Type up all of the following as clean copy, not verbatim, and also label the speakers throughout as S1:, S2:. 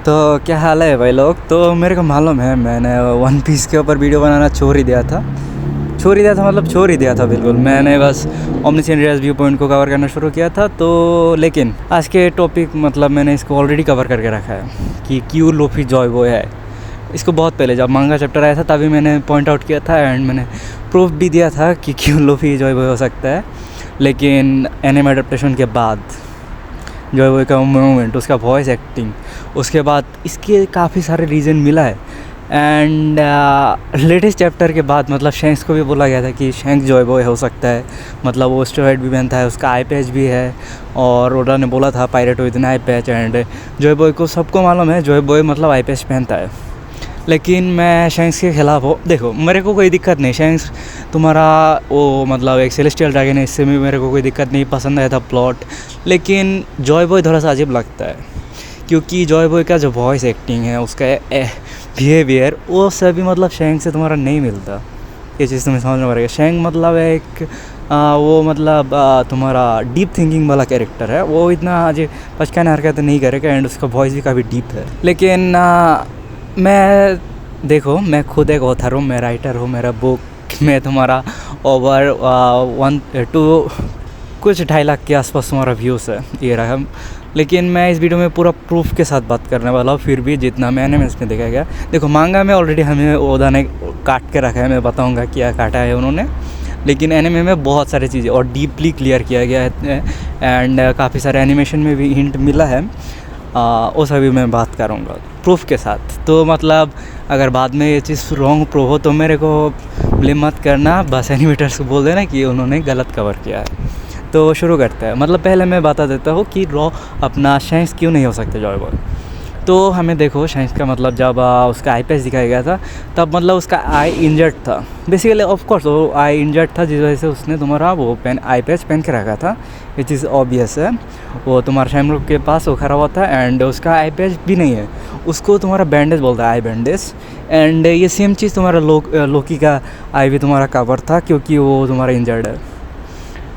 S1: तो क्या हाल है भाई लोग। तो मेरे को मालूम है मैंने वन पीस के ऊपर वीडियो बनाना छोड़ ही दिया था मतलब छोड़ ही दिया था बिल्कुल। मैंने बस ओमनिशिएंट रेस व्यू पॉइंट को कवर करना शुरू किया था। तो लेकिन आज के टॉपिक मतलब मैंने इसको ऑलरेडी कवर करके रखा है कि क्यों लूफी जॉय बॉय है। इसको बहुत पहले जब मांगा चैप्टर आया था तभी मैंने पॉइंट आउट किया था एंड मैंने प्रूफ भी दिया था कि क्यों लूफी जॉय बॉय हो सकता है। लेकिन एनिमे एडेप्टेशन के बाद जॉय बॉय का मूवमेंट, उसका वॉइस एक्टिंग, उसके बाद इसके काफ़ी सारे रीज़न मिला है। एंड लेटेस्ट चैप्टर के बाद मतलब शैंक्स को भी बोला गया था कि शैंक्स जॉय बॉय हो सकता है। मतलब वो स्टेरॉइड भी पहनता है, उसका आई पैच भी है और ओडा ने बोला था pirate with an eye patch. And Joy Boy को सबको मालूम है जॉय बॉय मतलब आई पैच पहनता है। लेकिन मैं शैंक्स के ख़िलाफ़ हो। देखो मेरे को कोई दिक्कत नहीं, शैंक्स तुम्हारा वो मतलब एक सेलेस्टियल ड्रैगन है, इससे भी मेरे को कोई दिक्कत नहीं, पसंद आया था प्लॉट। लेकिन जॉय बॉय थोड़ा सा अजीब लगता है क्योंकि जॉय बॉय का जो वॉइस एक्टिंग है, उसका बिहेवियर, वो सभी मतलब शैंक्स से तुम्हारा नहीं मिलता। ये चीज़ तुम्हें समझना पड़ेगा। शैंक मतलब एक वो मतलब तुम्हारा डीप थिंकिंग वाला कैरेक्टर है। वो इतना अजय पचकाने हरकतें नहीं करेगा एंड उसका वॉइस भी काफ़ी डीप है। लेकिन मैं देखो, मैं खुद एक ऑथर हूँ, मैं राइटर हूँ, मेरा बुक में तुम्हारा ओवर 2.5 लाख के आसपास तुम्हारा व्यूज़ है ये रहा। लेकिन मैं इस वीडियो में पूरा प्रूफ के साथ बात करने वाला हूँ। फिर भी जितना मैंने इसमें देखा गया, देखो मांगा में ऑलरेडी हमें ओदा ने काट के रखा है, मैं बताऊँगा क्या काटा है उन्होंने। लेकिन एनिमे में बहुत सारी चीज़ें और डीपली क्लियर किया गया है एंड काफ़ी सारे एनिमेशन में भी हिंट मिला है। वो सभी मैं बात करूँगा प्रूफ के साथ। तो मतलब अगर बाद में ये चीज़ रॉन्ग प्रूफ हो तो मेरे को ब्लेम मत करना, बस एनिमेटर्स को बोल देना कि उन्होंने गलत कवर किया है। तो शुरू करते हैं। मतलब पहले मैं बता देता हूँ कि अपना शैंक्स क्यों नहीं हो सकते जॉय बॉय। तो हमें देखो शैंक्स का मतलब जब उसका आई पैच दिखाया गया था तब मतलब उसका आई इंजर्ड था बेसिकली। ऑफ कोर्स वो आई इंजर्ड था जिस वजह से उसने तुम्हारा वो आई पैच पहन के रखा था। ये चीज़ ऑब्वियस है। वो तुम्हारा शैमरुक के पास वो खड़ा हुआ था एंड उसका आई पैच भी नहीं है, उसको तुम्हारा बैंडेज बोलता है, आई बैंडेज। एंड ये सेम चीज़ तुम्हारा लोकी का आई भी तुम्हारा कवर था क्योंकि वो तुम्हारा इंजर्ड है।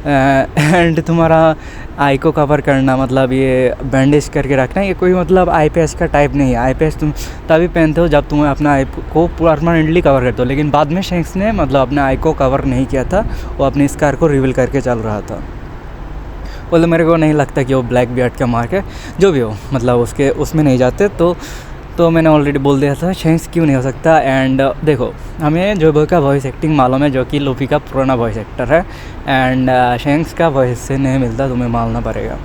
S1: एंड तुम्हारा आई को कवर करना मतलब ये बैंडेज करके रखना, ये कोई मतलब आई पैच का टाइप नहीं है। आई पैच तुम तभी पहनते हो जब तुम अपना आई को परमानेंटली कवर करते हो। लेकिन बाद में शैंक्स ने मतलब अपने आई को कवर नहीं किया था, वो अपनी स्कार को रिवील करके चल रहा था। बोले मेरे को नहीं लगता कि वो ब्लैक बियर्ड का मार्क है, जो भी हो मतलब उसके उसमें नहीं जाते। तो मैंने ऑलरेडी बोल दिया था शैंक्स क्यों नहीं हो सकता। एंड देखो हमें जॉय बॉय का वॉइस एक्टिंग मालूम है जो कि लूफी का पुराना वॉइस एक्टर है एंड शैंक्स का वॉइस से नहीं मिलता, तुम्हें मानना पड़ेगा।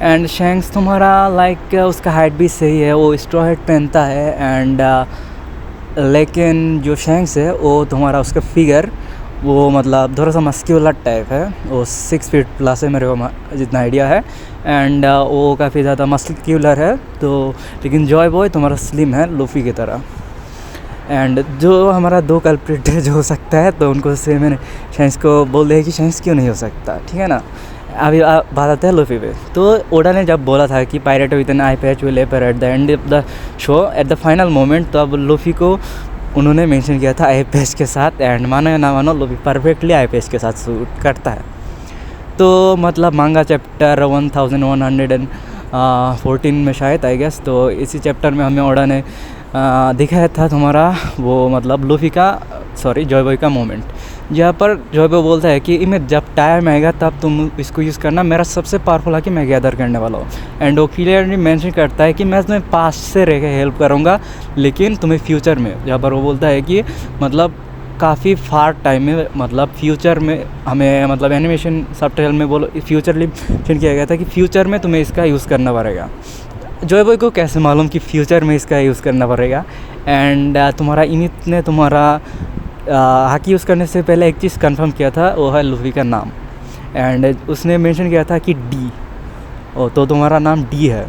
S1: एंड शैंक्स तुम्हारा लाइक उसका हाइट भी सही है, वो स्ट्रॉ हेड पहनता है एंड लेकिन जो शैंक्स है वो तुम्हारा उसका फिगर वो मतलब थोड़ा सा मस्क्यूलर टाइप है। वो 6 फीट प्लस है मेरे को जितना आइडिया है एंड वो काफ़ी ज़्यादा मस्क्यूलर है। तो लेकिन जॉय बॉय तुम्हारा स्लिम है लूफी की तरह। एंड जो हमारा 2 कल्प्रिट है जो हो सकता है, तो उनको से मैंने शैंक्स को बोल दिया कि शैंक्स क्यों नहीं हो सकता, ठीक है ना। अभी बात आते हैं लूफी पे। तो ओडा ने जब बोला था कि pirate with an eye patch will appear at the end of the show at the final moment, तो अब लूफी को उन्होंने मेंशन किया था आई पैच के साथ। एंड मानो या ना मानो लूफी परफेक्टली आई पैच के साथ सूट करता है। तो मतलब मांगा चैप्टर 1114 में शायद आई गेस, तो इसी चैप्टर में हमें ओडा ने दिखाया था तुम्हारा वो मतलब लूफी का जॉय बॉय का मोमेंट, जहाँ पर जॉय बॉय बोलता है कि मैं जब टाइम आएगा तब तुम इसको यूज़ करना, मेरा सबसे पावरफुल है कि मैं गैदर करने वाला हूँ। एंड वो क्लियरली मेंशन करता है कि मैं तुम्हें पास्ट से रह के हेल्प करूँगा लेकिन तुम्हें फ्यूचर में, जहाँ पर वो बोलता है कि मतलब काफ़ी फार टाइम में मतलब फ्यूचर में हमें मतलब एनिमेशन सबटाइटल में बोलो फ्यूचरली मेंशन किया गया था कि फ्यूचर में तुम्हें इसका यूज़ करना पड़ेगा। जॉय बॉय को कैसे मालूम कि फ्यूचर में इसका यूज़ करना पड़ेगा। एंड तुम्हारा इमित ने तुम्हारा हाकी यूज़ करने से पहले एक चीज़ कंफर्म किया था, वो है लूफी का नाम। एंड उसने मेंशन किया था कि डी, तो तुम्हारा नाम डी है।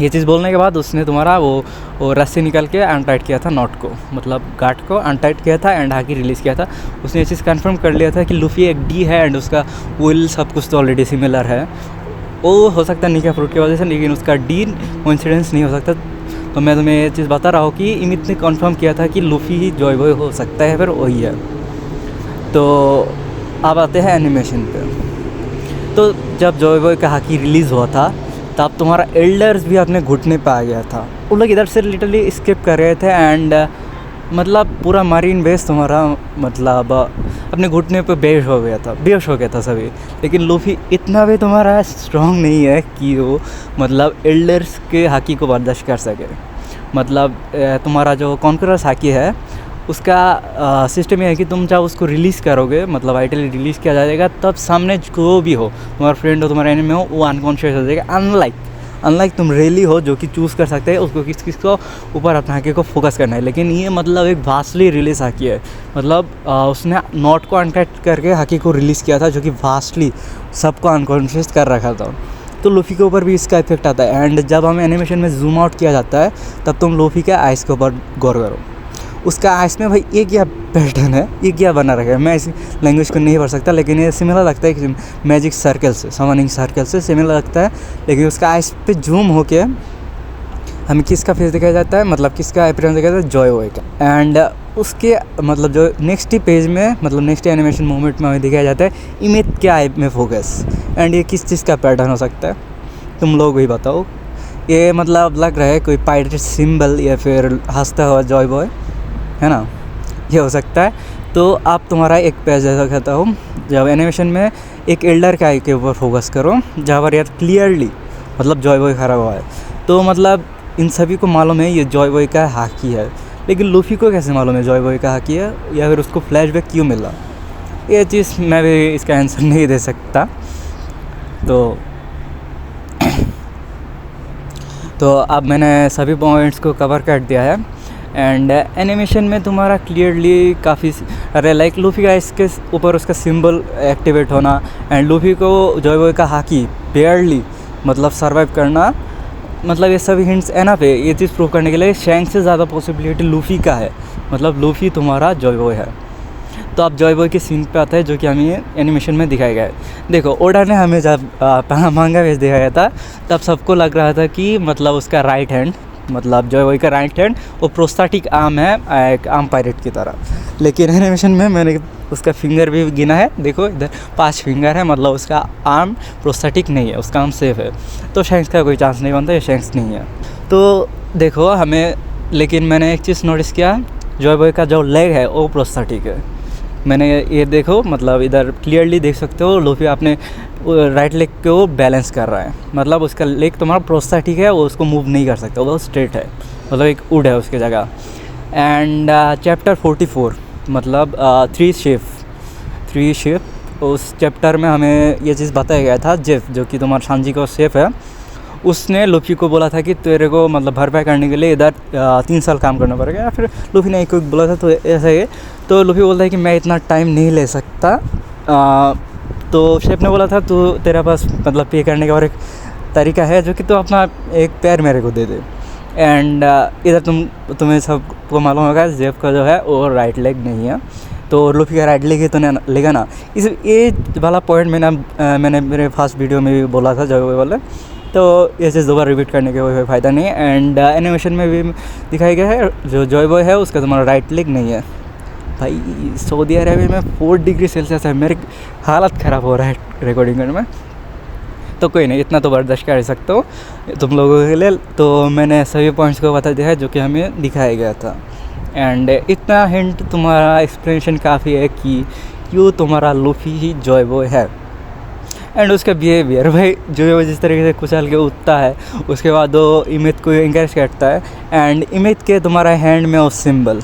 S1: ये चीज़ बोलने के बाद उसने तुम्हारा वो रस्सी निकल के अनटाइट किया था नॉट को, मतलब गार्ड को अनटाइट किया था एंड हाकी रिलीज़ किया था। उसने ये चीज़ कंफर्म कर लिया था कि लूफी एक डी है एंड उसका विल सब कुछ तो ऑलरेडी सिमिलर है। वो हो सकता है निका फ्रूट की वजह से, लेकिन उसका डी कोइंसिडेंस नहीं हो सकता। तो मैं तुम्हें ये चीज़ बता रहा हूँ कि इमित ने कंफर्म किया था कि लूफी ही जॉय बॉय हो सकता है, फिर वही है। तो अब आते हैं एनिमेशन पे। तो जब जॉय बॉय का हाकी रिलीज़ हुआ था तब तुम्हारा एल्डर्स भी अपने घुटने पे आ गया था। वो लोग इधर से लिटरली स्किप कर रहे थे एंड मतलब पूरा मरीन बेस तुम्हारा मतलब अपने घुटने पे बेहोश हो गया था सभी। लेकिन लूफी इतना भी तुम्हारा स्ट्रॉन्ग नहीं है कि वो मतलब एल्डर्स के हाकी को बर्दाश्त कर सके। मतलब तुम्हारा जो कॉन्करर्स हाकी है उसका सिस्टम ये है कि तुम जब उसको रिलीज़ करोगे, मतलब आइटली रिलीज़ किया जाएगा, तब सामने जो भी हो, तुम्हारा फ्रेंड हो, तुम्हारा एनिमी हो, वो अनकॉन्शियस हो जाएगा। अनलाइक तुम रेली हो जो कि चूज़ कर सकते हैं उसको किस को ऊपर अपने हाकी को फोकस करना है। लेकिन ये मतलब एक वास्टली रिलीज हाकी है। मतलब उसने नॉट को अनकट करके हाकी को रिलीज़ किया था जो कि वास्टली सबको अनकॉन्शियस कर रखा था। तो लूफी के ऊपर भी इसका इफेक्ट आता है। एंड जब हमें एनिमेशन में जूम आउट किया जाता है तब तुम लूफी के आइस के ऊपर गौर करो। उसका आइस में भाई एक क्या पैटर्न है, एक क्या बना रखा है। मैं इस लैंग्वेज को नहीं पढ़ सकता, लेकिन ये सिमिलर लगता है कि मैजिक सर्कल से, समनिंग सर्कल से सिमिलर लगता है। लेकिन उसका आइस पे जूम होके हमें किसका फेस दिखाया जाता है, मतलब किसका अपीयरेंस दिखाया जाता है, जॉय का। एंड उसके मतलब जो नेक्स्ट पेज में, मतलब नेक्स्ट एनिमेशन मोमेंट में हमें दिखाया जाता है इमेज के आई में फोकस। एंड ये किस चीज़ का पैटर्न हो सकता है तुम लोग ही बताओ। ये मतलब लग रहा है कोई पायरेट सिंबल या फिर हंसता हुआ जॉय बॉय, है ना, ये हो सकता है। तो आप तुम्हारा एक पेज जैसा कहता हूँ, जब एनिमेशन में एक एल्डर के आई के ऊपर फोकस करो जहाँ पर यार क्लियरली मतलब जॉय बॉय खड़ा हुआ है। तो मतलब इन सभी को मालूम है ये जॉय बॉय का हाकी है, लेकिन लूफी को कैसे मालूम है जॉय बॉय का हाकी है, या फिर उसको फ्लैशबैक क्यों मिला? ये चीज़ मैं भी इसका आंसर नहीं दे सकता। तो अब मैंने सभी पॉइंट्स को कवर कर दिया है। एंड एनिमेशन में तुम्हारा क्लियरली काफ़ी अरे लाइक लूफी का इसके ऊपर उसका सिंबल एक्टिवेट होना एंड लूफी को जॉय बॉय का हाकी बेयरली मतलब सर्वाइव करना, मतलब ये सभी हिंट्स है ना पे ये चीज़ प्रूव करने के लिए शैंक्स से ज़्यादा पॉसिबिलिटी लूफी का है। मतलब लूफी तुम्हारा जॉय बॉय है। तो अब जॉय बॉय के सीन पे आता है जो कि हमें एनिमेशन में दिखाया गया है। देखो ओडा ने हमें जब मांगा भेज दिखाया था तब सबको लग रहा था कि मतलब उसका राइट हैंड, मतलब जॉय बॉय का राइट हैंड वो प्रोस्थेटिक आर्म है, एक आर्म पायरेट की तरह। लेकिन एनिमेशन में मैंने उसका फिंगर भी गिना है, देखो इधर 5 फिंगर है, मतलब उसका आर्म प्रोस्थेटिक नहीं है, उसका आर्म सेफ है। तो शैंक्स का कोई चांस नहीं बनता, ये शैंक्स नहीं है। तो देखो हमें, लेकिन मैंने एक चीज़ नोटिस किया, जॉय बॉय का जो लेग है वो प्रोस्थेटिक है। मैंने ये देखो मतलब इधर क्लियरली देख सकते हो लूफी अपने राइट लेग को बैलेंस कर रहा है, मतलब उसका लेग तुम्हारा प्रोस्थेटिक है, वो उसको मूव नहीं कर सकता, वो स्ट्रेट है, मतलब एक वुड है उसकी जगह। एंड चैप्टर 44 मतलब 3 शेप, उस चैप्टर में हमें ये चीज़ बताया गया था। जेफ जो कि तुम्हारा सांजी का शेफ है, उसने लूफी को बोला था कि तेरे को मतलब भरपाई करने के लिए इधर 3 साल काम करना पड़ेगा, या फिर लूफी ने एक बोला था, तो ऐसा ही। तो लूफी बोलता है कि मैं इतना टाइम नहीं ले सकता। तो शेफ ने बोला था तो तेरे पास मतलब पे करने का और एक तरीका है जो कि तू अपना एक पैर मेरे को दे दे। एंड इधर तुम्हें सबको मालूम होगा जेफ का जो है वो राइट लेग नहीं है, तो लूफी का राइट लेग ही तो लेगा ना। ये वाला पॉइंट मैंने मेरे फर्स्ट वीडियो में भी बोला था जॉय बॉय वाले, तो ये चीज़ दोबारा रिपीट करने का कोई फ़ायदा नहीं है। एंड एनिमेशन में भी दिखाया गया है जो जॉय बॉय है उसका तुम्हारा राइट लेग नहीं है। भाई सऊदी अरेबिया में 4 डिग्री सेल्सियस है, मेरी हालत ख़राब हो रहा है रिकॉर्डिंग करने में। तो कोई नहीं, इतना तो बर्दाश्त कर सकता हूँ तुम लोगों के लिए। तो मैंने सभी पॉइंट्स को बता दिया है जो कि हमें दिखाया गया था। एंड इतना हिंट तुम्हारा एक्सप्लेनेशन काफ़ी है कि क्यों तुम्हारा लूफी ही जॉय बॉय है। एंड उसका बिहेवियर भाई जो जिस तरीके से कुचल के उठता है, उसके बाद वो इमेज को इंकरेज करता है। एंड इमेज के तुम्हारा हैंड में वो सिंबल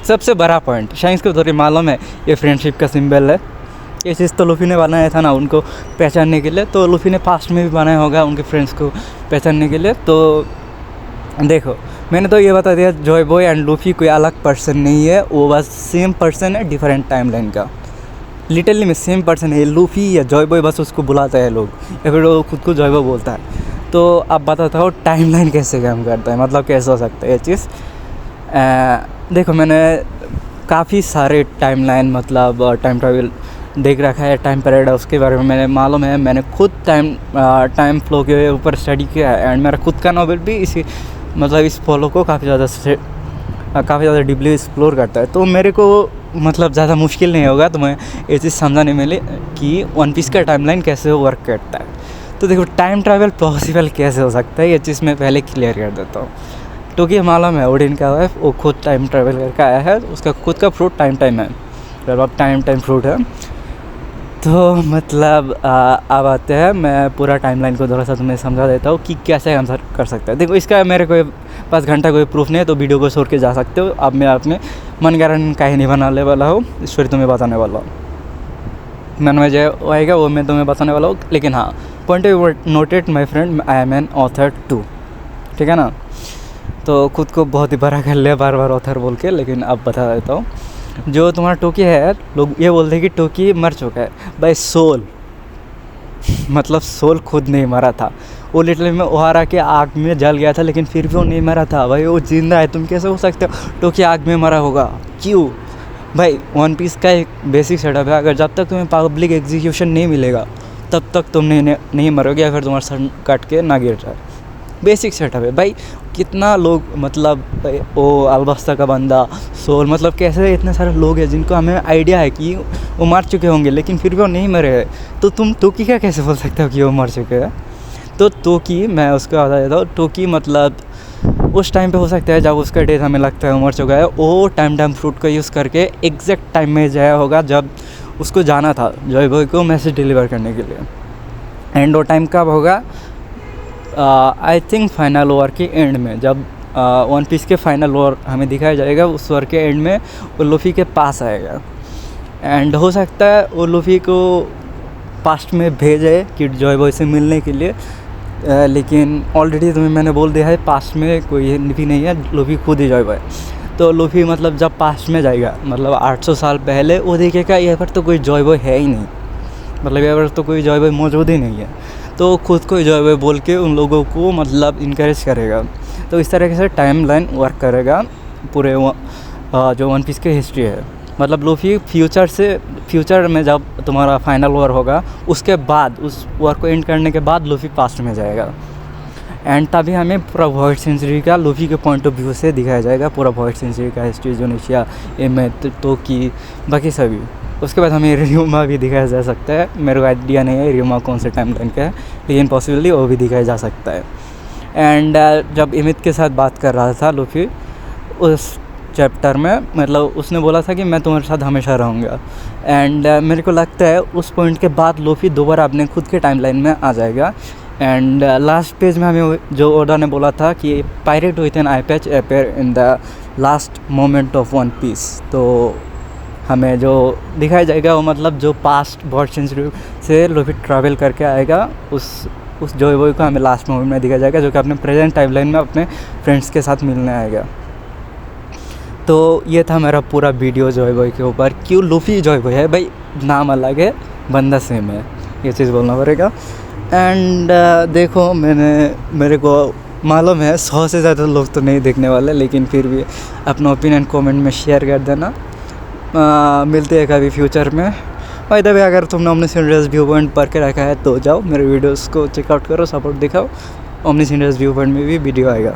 S1: सबसे बड़ा पॉइंट, शायद को थोड़ी मालूम है ये फ्रेंडशिप का सिंबल है। ये चीज़ तो लूफी ने बनाया था ना उनको पहचानने के लिए, तो लूफी ने पास्ट में भी बनाया होगा उनके फ्रेंड्स को पहचानने के लिए। तो देखो मैंने तो ये बता दिया जॉय बॉय एंड लूफी कोई अलग पर्सन नहीं है, वो बस सेम पर्सन है डिफरेंट टाइमलाइन का। लिटरली में सेम पर्सन है लूफी या जॉय बॉय, बस उसको बुलाता है लोग या फिर वो खुद को जॉय बॉय बोलता है। तो अब बताता हूँ टाइमलाइन कैसे काम करता है, मतलब कैसे हो सकता है ये चीज़। देखो मैंने काफ़ी सारे टाइमलाइन मतलब टाइम ट्रैवल देख रखा है, टाइम पैराडॉक्स के बारे में मैंने मालूम है, मैंने खुद टाइम फ्लो के ऊपर स्टडी किया है। एंड मेरा खुद का नॉवेल भी इस फॉलो को काफ़ी ज़्यादा डीपली एक्सप्लोर करता है। तो मेरे को मतलब ज़्यादा मुश्किल नहीं होगा तुम्हें ये चीज़ समझाने में कि वन पीस का टाइमलाइन कैसे वर्क करता है। तो देखो टाइम ट्रैवल पॉसिबल कैसे हो सकता है, ये चीज़ मैं पहले क्लियर कर देता हूँ। क्योंकि मालूम है ओडिन का वाइफ वो खुद टाइम ट्रैवल करके आया है, उसका खुद का फ्रूट टाइम है, मतलब टाइम फ्रूट है। तो मतलब अब आते हैं, मैं पूरा टाइमलाइन को थोड़ा सा तुम्हें समझा देता हूँ कि कैसे आंसर कर सकते हैं। देखो इसका मेरे कोई 5 घंटा कोई प्रूफ नहीं है, तो वीडियो को छोड़ के जा सकते हो। अब मैं अपने मन कारण कहानी बनाने वाला हूँ, स्टोरी तुम्हें बताने वाला हूँ, मन में जो आएगा वो मैं तुम्हें बताने वाला हूँ। लेकिन हाँ, point noted my friend, I am an author too, ठीक है ना। तो खुद को बहुत ही बड़ा कर लिया बार बार ऑथर बोल के, लेकिन अब बता देता हूँ। जो तुम्हारा टोकी है, लोग ये बोलते हैं कि टोकी मर चुका है भाई। सोल मतलब सोल खुद नहीं मरा था, वो लिटरली में ओहारा के आग में जल गया था, लेकिन फिर भी वो नहीं मरा था भाई, वो जिंदा है। तुम कैसे हो सकते हो टोकी आग में मरा होगा? क्यों भाई? वन पीस का एक बेसिक सेटअप है, अगर जब तक तुम्हें पब्लिक एग्जीक्यूशन नहीं मिलेगा तब तक तुम नहीं मरोगे, या फिर तुम्हारा सर कट के ना गिर जाए। बेसिक सेटअप है भाई। कितना लोग, मतलब वो अलबस्ता का बंदा, सोल, मतलब कैसे इतने सारे लोग हैं जिनको हमें आइडिया है कि वो मर चुके होंगे, लेकिन फिर भी वो नहीं मरे हैं। तो तुम टोकी का कैसे बोल सकते हो कि वो मर चुके हैं? तो टोकी, मैं उसको बता देता हूँ, टोकी मतलब उस टाइम पे हो सकता है जब उसका डेथ हमें लगता है वो मर चुका है, वो टाइम फ्रूट का यूज़ करके एग्जैक्ट टाइम में जाया होगा जब उसको जाना था जॉय बॉय को मैसेज डिलीवर करने के लिए। एंड वो टाइम कब होगा? आई थिंक फाइनल ओवर के एंड में, जब वन पीस के फाइनल ओवर हमें दिखाया जाएगा, उस ओवर के एंड में वो लूफी के पास आएगा। एंड हो सकता है वो लूफी को पास्ट में भेजे कि जॉय बॉय से मिलने के लिए, लेकिन ऑलरेडी तुम्हें मैंने बोल दिया है पास्ट में कोई भी नहीं है, लूफी खुद ही जॉय बॉय। तो लूफी मतलब जब पास्ट में जाएगा, मतलब 800 साल पहले, वो देखेगा यहाँ पर तो कोई जॉय बॉय है ही नहीं, मतलब यहाँ पर तो कोई जॉय बॉय मौजूद ही नहीं है। तो खुद को जॉय बॉय बोल के उन लोगों को मतलब इनकरेज करेगा। तो इस तरीके से टाइमलाइन वर्क करेगा पूरे जो वन पीस की हिस्ट्री है। मतलब लूफी फ्यूचर में जब तुम्हारा फाइनल वॉर होगा, उसके बाद उस वॉर को एंड करने के बाद लूफी पास्ट में जाएगा। एंड तभी हमें पूरा वॉइड सेंचुरी का लूफी के पॉइंट ऑफ व्यू से दिखाया जाएगा, पूरा वॉइड सेंचुरी का हिस्ट्री, जोनिशिया, एमेट, टोकी, बाकी सभी। उसके बाद हमें रियुमा भी दिखाया जा सकता है। मेरे को आइडिया नहीं है रियुमा कौन से टाइमलाइन का है, लेकिन पॉसिबली वो भी दिखाया जा सकता है। एंड जब इमित के साथ बात कर रहा था लूफी उस चैप्टर में, मतलब उसने बोला था कि मैं तुम्हारे साथ हमेशा रहूँगा। एंड मेरे को लगता है उस पॉइंट के बाद लूफी दोबारा अपने खुद के टाइमलाइन में आ जाएगा। एंड लास्ट पेज में हमें जो ओडा ने बोला था कि pirate with an eye patch appear in the last moment of One Piece, तो हमें जो दिखाया जाएगा वो मतलब जो पास्ट वॉइड सेंचुरी से लूफी ट्रैवल करके आएगा, उस जॉय बॉय को हमें लास्ट मोमेंट में दिखाया जाएगा, जो कि अपने प्रेजेंट टाइमलाइन में अपने फ्रेंड्स के साथ मिलने आएगा। तो ये था मेरा पूरा वीडियो जॉय बॉय के ऊपर। क्यों लूफी जॉय बॉय है भाई? नाम अलग है, बंदा सेम है, ये चीज़ बोलना पड़ेगा। एंड देखो, मेरे को मालूम है 100 से ज़्यादा लोग तो नहीं देखने वाले, लेकिन फिर भी अपना ओपिनियन कमेंट में शेयर कर देना। मिलते हैं कभी फ्यूचर में। भाई तभी अगर तुमने ओमनिस यूनिवर्स व्यू पॉइंट पढ़ के रखा है तो जाओ मेरे वीडियोस को चेकआउट करो, सपोर्ट दिखाओ। ओमनिस यूनिवर्स व्यू पॉइंट में भी वीडियो आएगा।